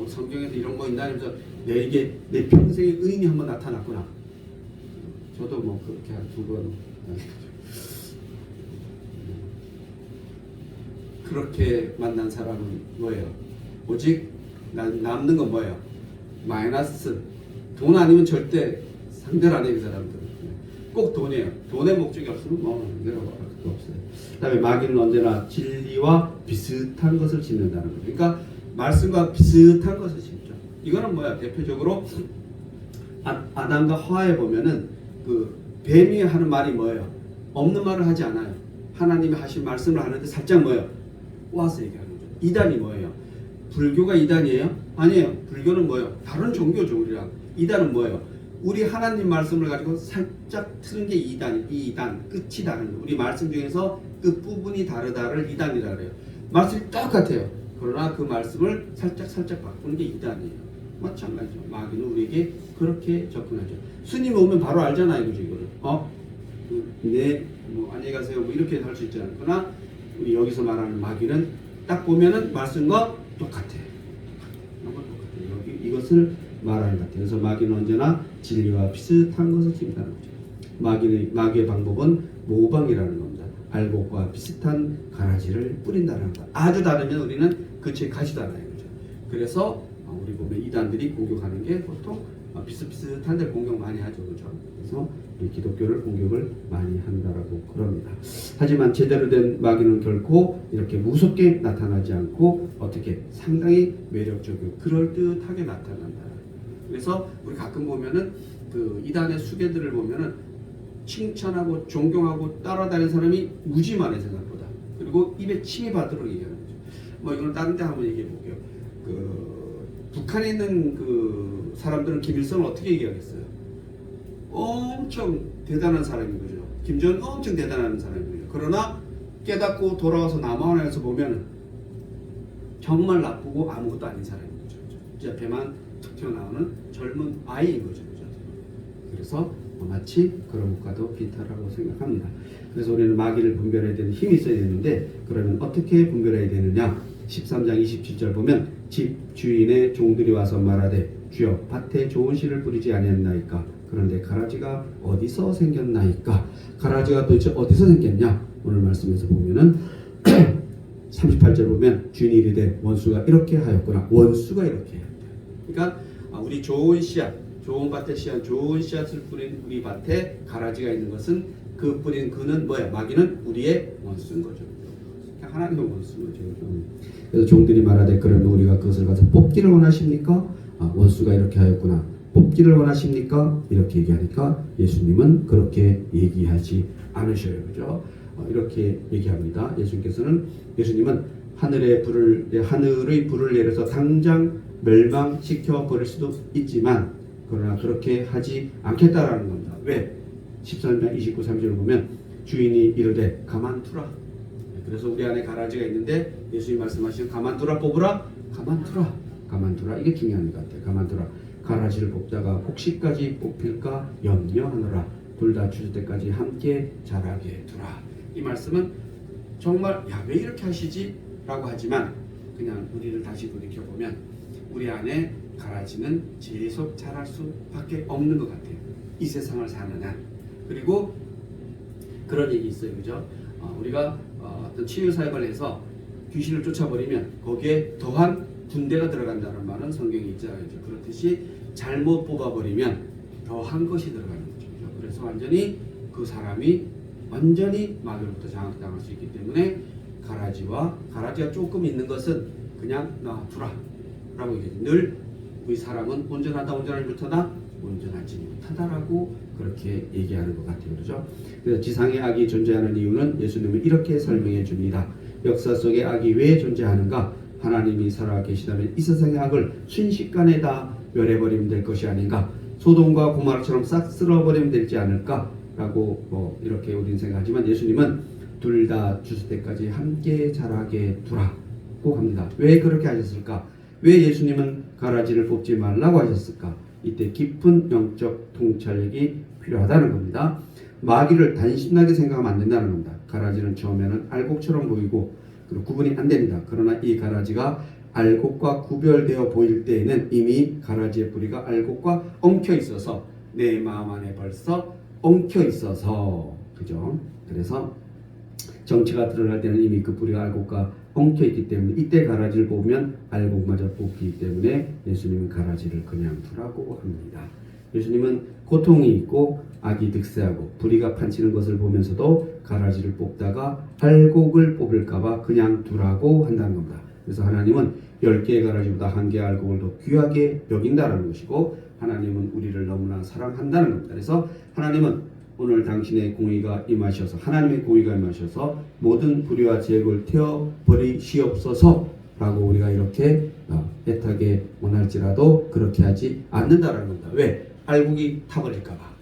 성경에서 이런 거 있나 하면서 이게 내 평생의 의인이 한번 나타났구나. 저도 뭐 그렇게 한 2번 그렇게 만난 사람은 뭐예요? 오직 남는 건 뭐예요? 마이너스. 돈 아니면 절대 상대를 안 해요, 그 사람들은. 꼭 돈이에요. 돈의 목적이 없으면 뭐 이런 거 없어요. 그다음에 마귀는 언제나 진리와 비슷한 것을 짓는다는 거예요. 그러니까 말씀과 비슷한 것을 짓죠. 이거는 뭐야? 대표적으로 아담과 하와에 보면은 그 뱀이 하는 말이 뭐예요? 없는 말을 하지 않아요. 하나님이 하신 말씀을 하는데 살짝 뭐예요? 와서 얘기하는 거죠. 이단이 뭐예요? 불교가 이단이에요? 아니에요. 불교는 뭐예요? 다른 종교죠, 우리랑. 이단은 뭐예요? 우리 하나님 말씀을 가지고 살짝 틀은 게 이단, 끝이 다른 우리 말씀 중에서 끝부분이 다르다를 이단이라 그래요. 말씀이 똑같아요. 그러나 그 말씀을 살짝 바꾸는 게 이단이에요. 마찬가지죠. 마귀는 우리에게 그렇게 접근하죠. 스님 오면 바로 알잖아요, 그죠, 이거를. 네, 뭐 안녕히 가세요, 뭐 이렇게 할 수 있잖아요. 그러나 우리 여기서 말하는 마귀는 딱 보면은 말씀과 똑같아요. 이것을 말하는 것 같아요. 그래서 마귀는 언제나 진리와 비슷한 것을 짓는다는 거죠. 마귀의 방법은 모방이라는 겁니다. 알곡과 비슷한 가라지를 뿌린다는 것. 아주 다르면 우리는 그치에 가지도 않아요, 그죠? 그래서 우리 보면 이단들이 공격하는 게 보통 비슷비슷한 데 공격 많이 하죠, 그죠? 그래서 우리 기독교를 공격을 많이 한다라고 그럽니다. 하지만 제대로 된 마귀는 결코 이렇게 무섭게 나타나지 않고 어떻게 상당히 매력적이고 그럴듯하게 나타난다. 그래서 우리 가끔 보면은 그 이단의 수괴들을 보면은 칭찬하고 존경하고 따라다니는 사람이 무지 많아요, 생각보다. 그리고 입에 침이 받도록 얘기하는 거죠. 뭐 이건 다른 데 한번 얘기해 볼게요. 북한에 있는 그 사람들은 김일성을 어떻게 얘기하겠어요? 엄청 대단한 사람인 거죠. 김정은 엄청 대단한 사람인 거죠. 그러나 깨닫고 돌아와서 남한에서 보면 정말 나쁘고 아무것도 아닌 사람인 거죠. 제 앞에만 툭 튀어나오는 젊은 아이인 거죠. 그래서 마치 그런 것과도 비슷하다고 생각합니다. 그래서 우리는 마귀를 분별해야 되는 힘이 있어야 되는데 그러면 어떻게 분별해야 되느냐? 13장 27절 보면 집 주인의 종들이 와서 말하되 주여 밭에 좋은 씨를 뿌리지 아니했나이까 그런데 가라지가 어디서 생겼나이까. 가라지가 도대체 어디서 생겼냐? 오늘 말씀에서 보면은 38절 보면 주인이 이르되 원수가 이렇게 하였구나. 원수가 이렇게 하였다. 그러니까 우리 좋은 씨앗, 좋은 밭에 씨앗, 좋은 씨앗을 뿌린 우리 밭에 가라지가 있는 것은 그 뿌린 그는 뭐야? 마귀는 우리의 원수인 거죠. 하나님의 원수인 거죠. 그래서 종들이 말하되 그러면 우리가 그것을 가서 뽑기를 원하십니까? 원수가 이렇게 하였구나. 뽑기를 원하십니까? 이렇게 얘기하니까 예수님은 그렇게 얘기하지 않으셔요. 그죠? 이렇게 얘기합니다. 예수님은 하늘의 불을 내려서 당장 멸망시켜 버릴 수도 있지만 그러나 그렇게 하지 않겠다라는 겁니다. 왜? 13장 29, 30을 보면 주인이 이르되 가만두라. 그래서 우리 안에 가라지가 있는데 예수님 말씀하시는 가만두라 뽑으라. 가만두라. 이게 중요한 것 같아요. 가만두라. 가라지를 뽑다가 혹시까지 뽑힐까 염려하노라. 둘 다 추수 때까지 함께 자라게 두라. 이 말씀은 정말 왜 이렇게 하시지? 라고 하지만 그냥 우리를 다시 돌이켜보면 우리 안에 가라지는 계속 자랄 수밖에 없는 것 같아요. 이 세상을 사는 한. 그리고 그런 얘기 있어요, 그죠? 우리가 어떤 치유 사역을 해서 귀신을 쫓아버리면 거기에 더한 군대가 들어간다는 말은 성경에 있잖아요. 그렇듯이 잘못 뽑아버리면 더한 것이 들어가는 거죠. 그래서 완전히 그 사람이 완전히 마귀로부터 장악당할 수 있기 때문에 가라지가 조금 있는 것은 그냥 놔두라 라고 얘기해요. 늘 우리 사람은 온전하다 온전하지 못하다 온전하지 못하다라고 그렇게 얘기하는 것 같아요. 그렇죠? 그래서 지상에 악이 존재하는 이유는 예수님은 이렇게 설명해 줍니다. 역사 속에 악이 왜 존재하는가? 하나님이 살아계시다면 이 세상의 악을 순식간에 다 멸해버리면 될 것이 아닌가? 소돔과 고모라처럼 싹 쓸어버리면 되지 않을까? 라고 이렇게 우리는 생각하지만 예수님은 둘 다 주실 때까지 함께 자라게 두라고 합니다. 왜 그렇게 하셨을까? 왜 예수님은 가라지를 뽑지 말라고 하셨을까? 이때 깊은 영적 통찰력이 필요하다는 겁니다. 마귀를 단순하게 생각하면 안 된다는 겁니다. 가라지는 처음에는 알곡처럼 보이고 그리고 구분이 안 됩니다. 그러나 이 가라지가 알곡과 구별되어 보일 때에는 이미 가라지의 뿌리가 알곡과 엉켜 있어서 내 마음 안에 벌써 엉켜 있어서 그죠? 그래서 정체가 드러날 때는 이미 그 뿌리가 알곡과 엉켜 있기 때문에 이때 가라지를 뽑으면 알곡마저 뽑히기 때문에 예수님은 가라지를 그냥 두라고 합니다. 예수님은 고통이 있고 악이 득세하고 불의가 판치는 것을 보면서도 가라지를 뽑다가 알곡을 뽑을까봐 그냥 두라고 한다는 겁니다. 그래서 하나님은 10개의 가라지보다 1개의 알곡을 더 귀하게 여긴다는 것이고 하나님은 우리를 너무나 사랑한다는 겁니다. 그래서 하나님은 오늘 당신의 공의가 임하셔서 하나님의 공의가 임하셔서 모든 불의와 죄악을 태워버리시옵소서 라고 우리가 이렇게 애타게 원할지라도 그렇게 하지 않는다라는 겁니다. 왜? 알곡이 타버릴까봐.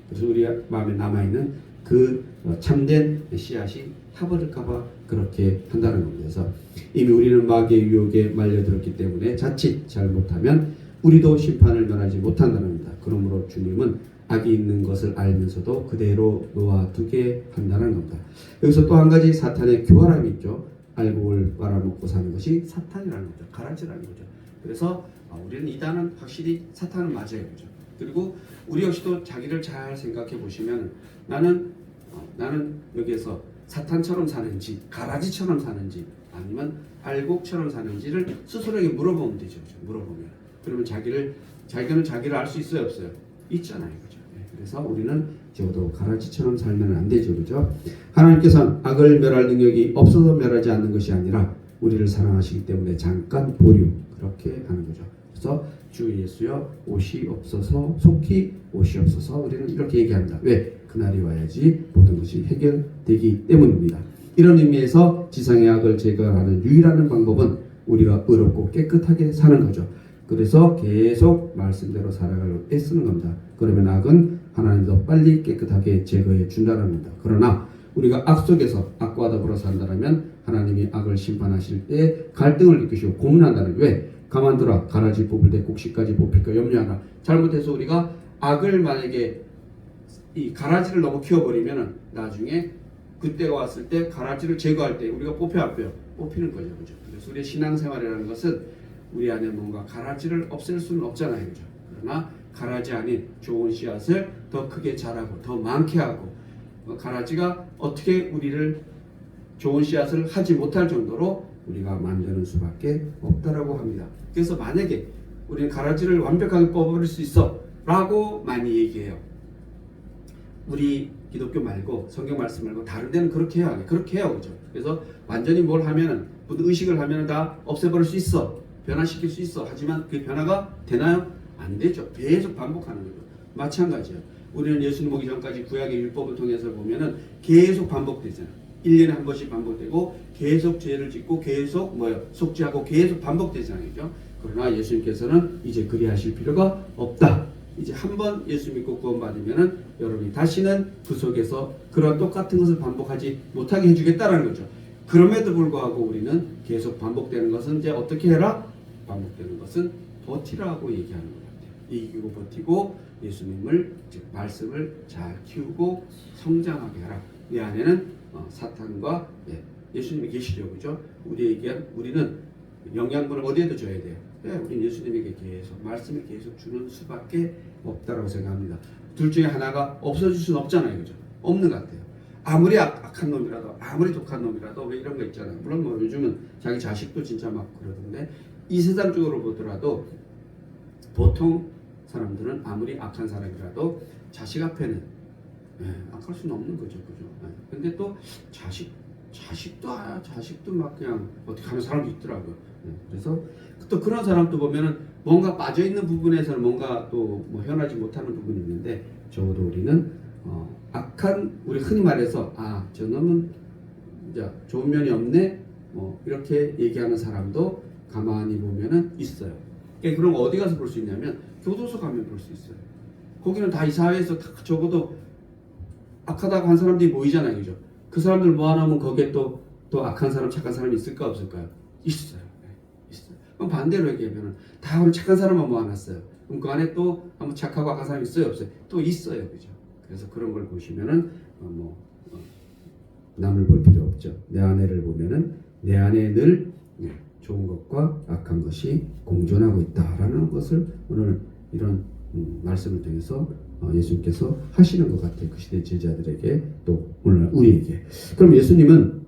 그래서 우리 마음에 남아있는 그 참된 씨앗이 타버릴까봐 그렇게 한다는 겁니다. 그래서 이미 우리는 마귀의 유혹에 말려들었기 때문에 자칫 잘못하면 우리도 심판을 면하지 못한다는 겁니다. 그러므로 주님은 악이 있는 것을 알면서도 그대로 놓아두게 한다는 겁니다. 여기서 또 한 가지 사탄의 교활함이 있죠. 알곡을 빨아먹고 사는 것이 사탄이라는 거죠. 가라지라는 거죠. 그래서 우리는 이단은 확실히 사탄은 맞아요. 그죠? 그리고 우리 역시도 자기를 잘 생각해 보시면 나는 여기에서 사탄처럼 사는지 가라지처럼 사는지 아니면 알곡처럼 사는지를 스스로에게 물어보면 되죠. 물어보면 그러면 자기는 자기를 알 수 있어요, 없어요? 있잖아요, 그죠? 그래서 우리는 적어도 가라지처럼 살면 안 되죠, 그죠? 하나님께서는 악을 멸할 능력이 없어서 멸하지 않는 것이 아니라 우리를 사랑하시기 때문에 잠깐 보류 그렇게 하는 거죠. 그래서 주 예수여 오시옵소서 속히 오시옵소서 우리는 이렇게 얘기합니다. 왜? 그날이 와야지 모든 것이 해결되기 때문입니다. 이런 의미에서 지상의 악을 제거하는 유일한 방법은 우리가 의롭고 깨끗하게 사는 거죠. 그래서 계속 말씀대로 살아가려고 애쓰는 겁니다. 그러면 악은 하나님도 빨리 깨끗하게 제거해 준다는 겁니다. 그러나 우리가 악 속에서 악과 더불어 산다면 하나님이 악을 심판하실 때 갈등을 느끼시고 고민한다는 거예요. 왜? 가만두라. 가라지 뽑을 때 곡식까지 뽑힐까 염려하라. 잘못해서 우리가 악을 만약에 이 가라지를 너무 키워버리면 나중에 그때가 왔을 때 가라지를 제거할 때 우리가 뽑혀야 안 빼요? 뽑히는 거죠. 그죠? 그래서 우리의 신앙생활이라는 것은 우리 안에 뭔가 가라지를 없앨 수는 없잖아요. 그죠? 그러나 가라지 아닌 좋은 씨앗을 더 크게 자라고 더 많게 하고 가라지가 어떻게 우리를 좋은 씨앗을 하지 못할 정도로 우리가 만드는 수밖에 없다라고 합니다. 그래서 만약에 우리는 가라지를 완벽하게 뽑아버릴 수 있어 라고 많이 얘기해요. 우리 기독교 말고 성경 말씀 말고 다른 데는 그렇게 해요. 그렇게 해요. 그죠? 그래서 완전히 뭘 하면은 무슨 의식을 하면은 다 없애버릴 수 있어. 변화시킬 수 있어. 하지만 그 변화가 되나요? 안 되죠. 계속 반복하는 거죠. 마찬가지예요. 우리는 예수님 오기 전까지 구약의 율법을 통해서 보면은 계속 반복되잖아요. 1년에 한 번씩 반복되고 계속 죄를 짓고 계속 속죄하고 계속 반복되잖아요. 그죠? 그러나 예수님께서는 이제 그리하실 필요가 없다. 이제 한 번 예수 믿고 구원받으면은 여러분이 다시는 그 속에서 그런 똑같은 것을 반복하지 못하게 해주겠다라는 거죠. 그럼에도 불구하고 우리는 계속 반복되는 것은 이제 어떻게 해라? 반복되는 것은 버티라고 얘기하는 것 같아요. 이기고 버티고 예수님을 즉 말씀을 잘 키우고 성장하게 하라. 내 안에는 사탄과 예수님이 계시죠, 그죠? 우리는 영양분을 어디에도 줘야 돼요. 우리는 예수님에게 계속 말씀을 계속 주는 수밖에 없다라고 생각합니다. 둘 중에 하나가 없어질 수는 없잖아요, 그죠? 없는 것 같아요. 아무리 악한 놈이라도, 아무리 독한 놈이라도 왜 이런 거 있잖아요. 물론 뭐 요즘은 자기 자식도 진짜 막 그러던데, 이 세상적으로 보더라도 보통 사람들은 아무리 악한 사람이라도 자식 앞에는 악할 수는 없는 거죠, 그죠? 근데 또 자식도 막 그냥 어떻게 하는 사람도 있더라고요. 그래서 또 그런 사람도 보면은 뭔가 빠져 있는 부분에서는 뭔가 또 뭐 현하지 못하는 부분이 있는데, 적어도 우리는 악한, 우리 흔히 말해서 저 놈은 이제 좋은 면이 없네, 뭐 이렇게 얘기하는 사람도 가만히 보면은 있어요. 그러니까 그런 거 어디 가서 볼 수 있냐면 교도소 가면 볼 수 있어요. 거기는 다 이 사회에서 다 적어도 악하다고 한 사람들이 모이잖아요, 그죠? 그 사람들 모아놓으면 거기에 또 악한 사람, 착한 사람이 있을까 없을까요? 있어요. 있어요. 그럼 반대로 얘기하면 다 우리 착한 사람만 모아놨어요. 그럼 그 안에 또 한번 착하고 악한 사람이 있어요, 없어요? 또 있어요, 그죠? 그래서 그런 걸 보시면은 남을 볼 필요 없죠. 내 아내를 보면은 내 안에 늘 좋은 것과 악한 것이 공존하고 있다라는 것을 오늘 이런 말씀을 통해서 예수님께서 하시는 것 같아요. 그 시대 제자들에게, 또 오늘 우리에게. 그럼 예수님은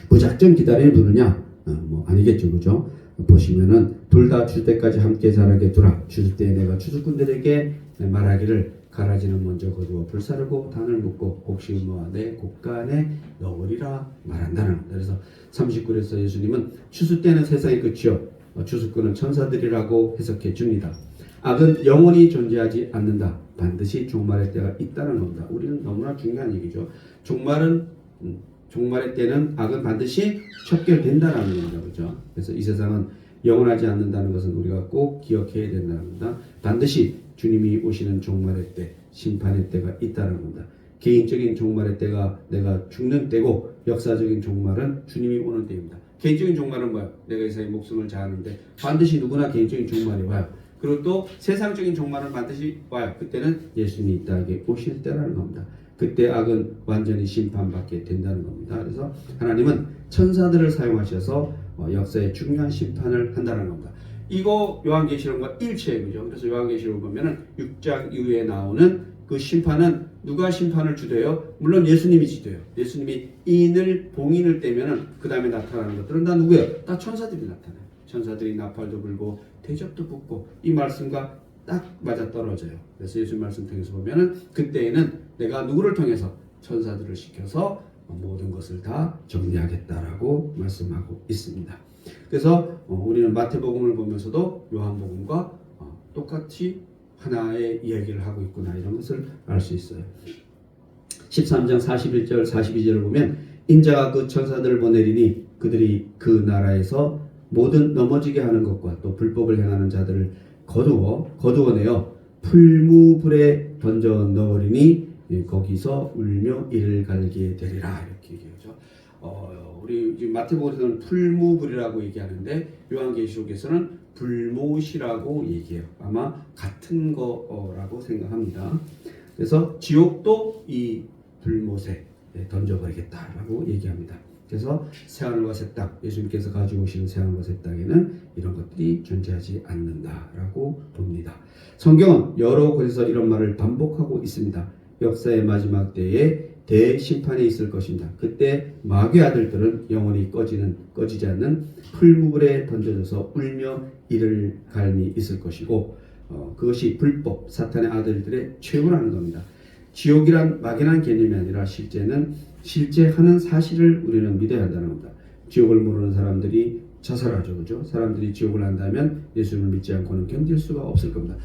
무작정 기다려 두느냐? 뭐 아니겠죠, 그죠? 보시면은 둘 다 줄 때까지 함께 자라게 두라. 줄 때 내가 추수꾼들에게 말하기를 가라지는 먼저 거두어 불사르고 단을 묶고 곡식을 모아 내 곡간에 넣으리라 말한다는 겁니다. 그래서 39절에서 예수님은 추수 때는 세상의 끝이요 추수꾼은 천사들이라고 해석해 줍니다. 악은 영원히 존재하지 않는다. 반드시 종말의 때가 있다는 겁니다. 우리는 너무나 중요한 얘기죠. 종말의 때는 악은 반드시 척결된다는 겁니다. 그렇죠? 그래서 이 세상은 영원하지 않는다는 것은 우리가 꼭 기억해야 된다는 겁니다. 반드시 주님이 오시는 종말의 때, 심판의 때가 있다는 겁니다. 개인적인 종말의 때가 내가 죽는 때고, 역사적인 종말은 주님이 오는 때입니다. 개인적인 종말은 뭐야? 내가 이 세상에 목숨을 다하는데 반드시 누구나 개인적인 종말이 와요. 그리고 또 세상적인 종말은 반드시 와요. 그때는 예수님이 이 땅에 오실 때라는 겁니다. 그때 악은 완전히 심판받게 된다는 겁니다. 그래서 하나님은 천사들을 사용하셔서 역사에 중요한 심판을 한다는 겁니다. 이거 요한계시록과 일체예요, 그죠? 그래서 요한계시록 보면은 6장 이후에 나오는 그 심판은 누가 심판을 주대요? 물론 예수님이 주대요. 예수님이 인을 봉인을 떼면은 그 다음에 나타나는 것들은 다 누구예요? 다 천사들이 나타나요. 천사들이 나팔도 불고 대접도 붙고, 이 말씀과 딱 맞아 떨어져요. 그래서 예수님 말씀 통해서 보면은 그때에는 내가 누구를 통해서 천사들을 시켜서 모든 것을 다 정리하겠다라고 말씀하고 있습니다. 그래서 우리는 마태복음을 보면서도 요한복음과 똑같이 하나의 이야기를 하고 있구나, 이런 것을 알 수 있어요. 13장 41절 42절을 보면 인자가 그 천사들을 보내리니 그들이 그 나라에서 모든 넘어지게 하는 것과 또 불법을 행하는 자들을 거두어내어 풀무불에 던져 넣으리니 거기서 울며 이를 갈게 되리라, 이렇게 얘기하죠. 우리 지금 마태복음에서는 풀무불이라고 얘기하는데 요한계시록에서는 불못이라고 얘기해요. 아마 같은 거라고 생각합니다. 그래서 지옥도 이 불못에 던져버리겠다라고 얘기합니다. 그래서 새하늘과 새 땅, 예수님께서 가지고 오시는 새하늘과 새 땅에는 이런 것들이 존재하지 않는다라고 봅니다. 성경은 여러 곳에서 이런 말을 반복하고 있습니다. 역사의 마지막 때에 대심판이 있을 것입니다. 그때 마귀 아들들은 영원히 꺼지지 않는 풀무불에 던져져서 울며 이를 갈미 있을 것이고, 그것이 불법 사탄의 아들들의 최후라는 겁니다. 지옥이란 막연한 개념이 아니라 실제 하는 사실을 우리는 믿어야 한다는 겁니다. 지옥을 모르는 사람들이 자살하죠, 그죠? 사람들이 지옥을 안다면 예수님을 믿지 않고는 견딜 수가 없을 겁니다.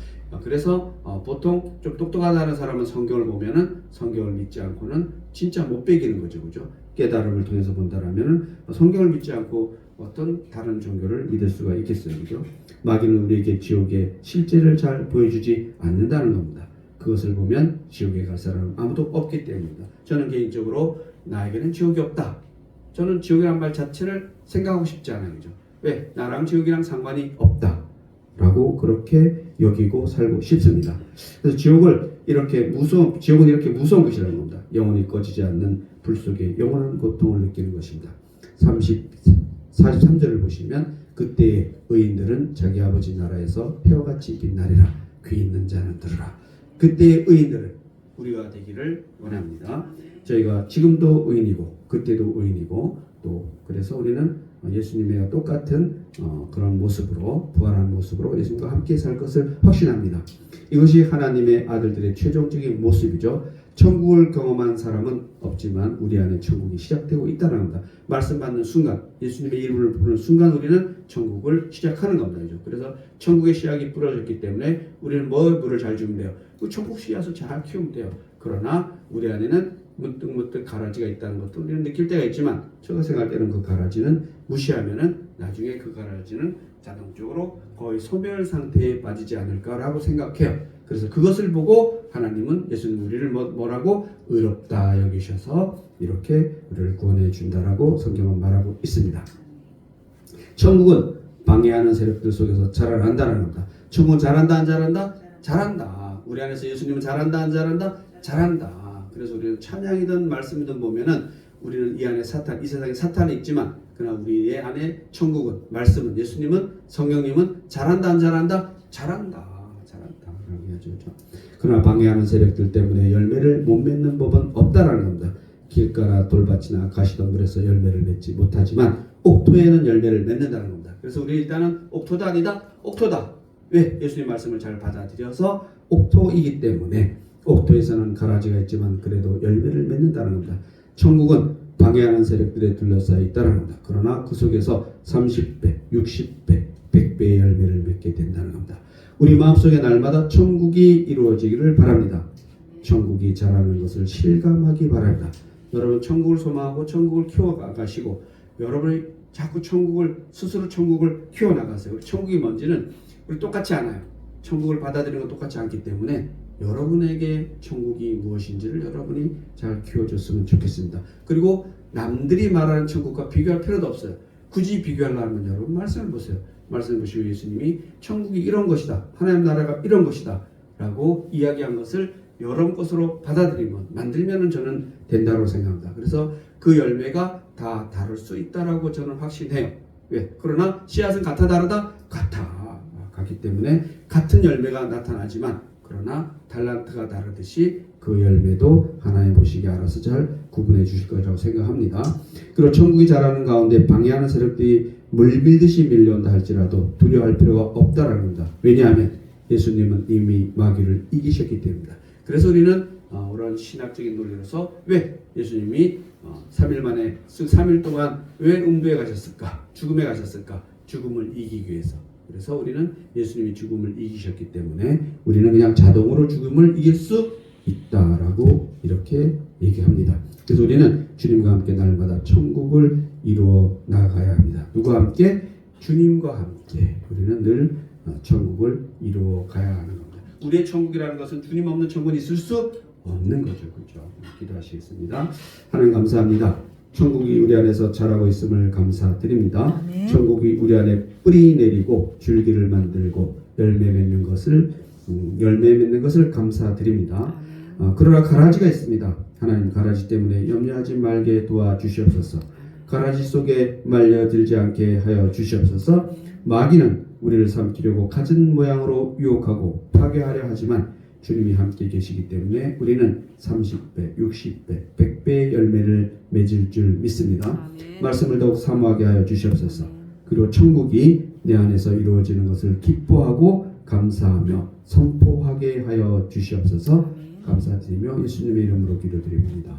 그래서 보통 좀 똑똑하다는 사람은 성경을 보면은 성경을 믿지 않고는 진짜 못 베기는 거죠, 그죠? 깨달음을 통해서 본다라면은 성경을 믿지 않고 어떤 다른 종교를 믿을 수가 있겠어요, 그죠? 마귀는 우리에게 지옥의 실제를 잘 보여주지 않는다는 겁니다. 그것을 보면 지옥에 갈 사람은 아무도 없기 때문입니다. 저는 개인적으로 나에게는 지옥이 없다. 저는 지옥이란 말 자체를 생각하고 싶지 않아요, 그죠? 왜? 나랑 지옥이랑 상관이 없다 라고 그렇게 여기고 살고 싶습니다. 그래서 지옥은 이렇게 무서운 것이라는 겁니다. 영원히 꺼지지 않는 불 속에 영원한 고통을 느끼는 것입니다. 43절을 보시면 그때의 의인들은 자기 아버지 나라에서 폐허같이 빛나리라. 귀 있는 자는 들으라. 그때의 의인들은 우리가 되기를 원합니다. 저희가 지금도 의인이고 그때도 의인이고 또 그래서 우리는 예수님과 똑같은 그런 모습으로 부활한 모습으로 예수님과 함께 살 것을 확신합니다. 이것이 하나님의 아들들의 최종적인 모습이죠. 천국을 경험한 사람은 없지만 우리 안에 천국이 시작되고 있다는 겁니다. 말씀 받는 순간 예수님의 이름을 부르는 순간 우리는 천국을 시작하는 겁니다. 그래서 천국의 씨앗이 뿌려졌기 때문에 우리는 물을 잘 주면 돼요. 그 천국 씨앗을 잘 키우면 돼요. 그러나 우리 안에는 문득문득 가라지가 있다는 것도 우리는 느낄 때가 있지만 제가 생각할 때는 그 가라지는 무시하면은 나중에 그 가라지는 자동적으로 거의 소멸 상태에 빠지지 않을까라고 생각해요. 그래서 그것을 보고 하나님은 예수님 우리를 뭐라고 의롭다 여기셔서 이렇게 우리를 구원해 준다라고 성경은 말하고 있습니다. 천국은 방해하는 세력들 속에서 자라난다는 겁니다. 천국은 잘한다 안 잘한다? 잘한다. 우리 안에서 예수님은 잘한다 안 잘한다? 잘한다. 그래서 우리는 찬양이든 말씀이든 보면은 우리는 이 안에 사탄, 이 세상에 사탄이 있지만 그러나 우리의 안에 천국은 말씀은 예수님은 성령님은 잘한다 안 잘한다? 잘한다. 라고 해야죠. 그러나 방해하는 세력들 때문에 열매를 못 맺는 법은 없다라는 겁니다. 길가나 돌밭이나 가시덤불에서 열매를 맺지 못하지만 옥토에는 열매를 맺는다는 겁니다. 그래서 우리 일단은 옥토다 아니다? 옥토다. 왜? 예수님 말씀을 잘 받아들여서 옥토이기 때문에 옥토에서는 가라지가 있지만 그래도 열매를 맺는다는 겁니다. 천국은 방해하는 세력들에 둘러싸여 있다는 겁니다. 그러나 그 속에서 30배, 60배, 100배의 열매를 맺게 된다는 겁니다. 우리 마음속에 날마다 천국이 이루어지기를 바랍니다. 천국이 자라는 것을 실감하기 바랍니다. 여러분 천국을 소망하고 천국을 키워가시고 여러분이 자꾸 스스로 천국을 키워나가세요. 우리 천국이 뭔지는 우리 똑같지 않아요. 천국을 받아들이는 건 똑같지 않기 때문에 여러분에게 천국이 무엇인지를 여러분이 잘 키워줬으면 좋겠습니다. 그리고 남들이 말하는 천국과 비교할 필요도 없어요. 굳이 비교하려면 여러분 말씀을 보세요. 말씀을 보시고 예수님이 천국이 이런 것이다. 하나님 나라가 이런 것이다. 라고 이야기한 것을 여러분 것으로 받아들이면 만들면 저는 된다고 생각합니다. 그래서 그 열매가 다 다를 수 있다라고 저는 확신해요. 왜? 그러나 씨앗은 같아 다르다? 같기 때문에 같은 열매가 나타나지만 그러나 달란트가 다르듯이 그 열매도 하나님 보시기에 알아서 잘 구분해 주실 거라고 생각합니다. 그리고 천국이 자라는 가운데 방해하는 세력들이 물밀듯이 밀려온다 할지라도 두려워할 필요가 없다라는 겁니다. 왜냐하면 예수님은 이미 마귀를 이기셨기 때문입니다. 그래서 우리는 그런 신학적인 논리로서 왜 예수님이 3일 동안 왜 음부에 가셨을까? 죽음에 가셨을까? 죽음을 이기기 위해서. 그래서 우리는 예수님이 죽음을 이기셨기 때문에 우리는 그냥 자동으로 죽음을 이길 수 있다라고 이렇게 얘기합니다. 그래서 우리는 주님과 함께 날마다 천국을 이루어 나가야 합니다. 누구와 함께? 주님과 함께 우리는 늘 천국을 이루어 가야 하는 겁니다. 우리의 천국이라는 것은 주님 없는 천국이 있을 수 없는 거죠. 그렇죠? 기도하시겠습니다. 하나님 감사합니다. 천국이 우리 안에서 자라고 있음을 감사드립니다. 아멘. 천국이 우리 안에 뿌리 내리고 줄기를 만들고 열매 맺는 것을 감사드립니다. 그러나 가라지가 있습니다. 하나님 가라지 때문에 염려하지 말게 도와주시옵소서. 가라지 속에 말려들지 않게 하여 주시옵소서. 마귀는 우리를 삼키려고 가진 모양으로 유혹하고 파괴하려 하지만 주님이 함께 계시기 때문에 우리는 30배, 60배, 100배의 열매를 맺을 줄 믿습니다. 아멘. 말씀을 더욱 사모하게 하여 주시옵소서. 그리고 천국이 내 안에서 이루어지는 것을 기뻐하고 감사하며 선포하게 하여 주시옵소서. 감사드리며 예수님의 이름으로 기도드립니다.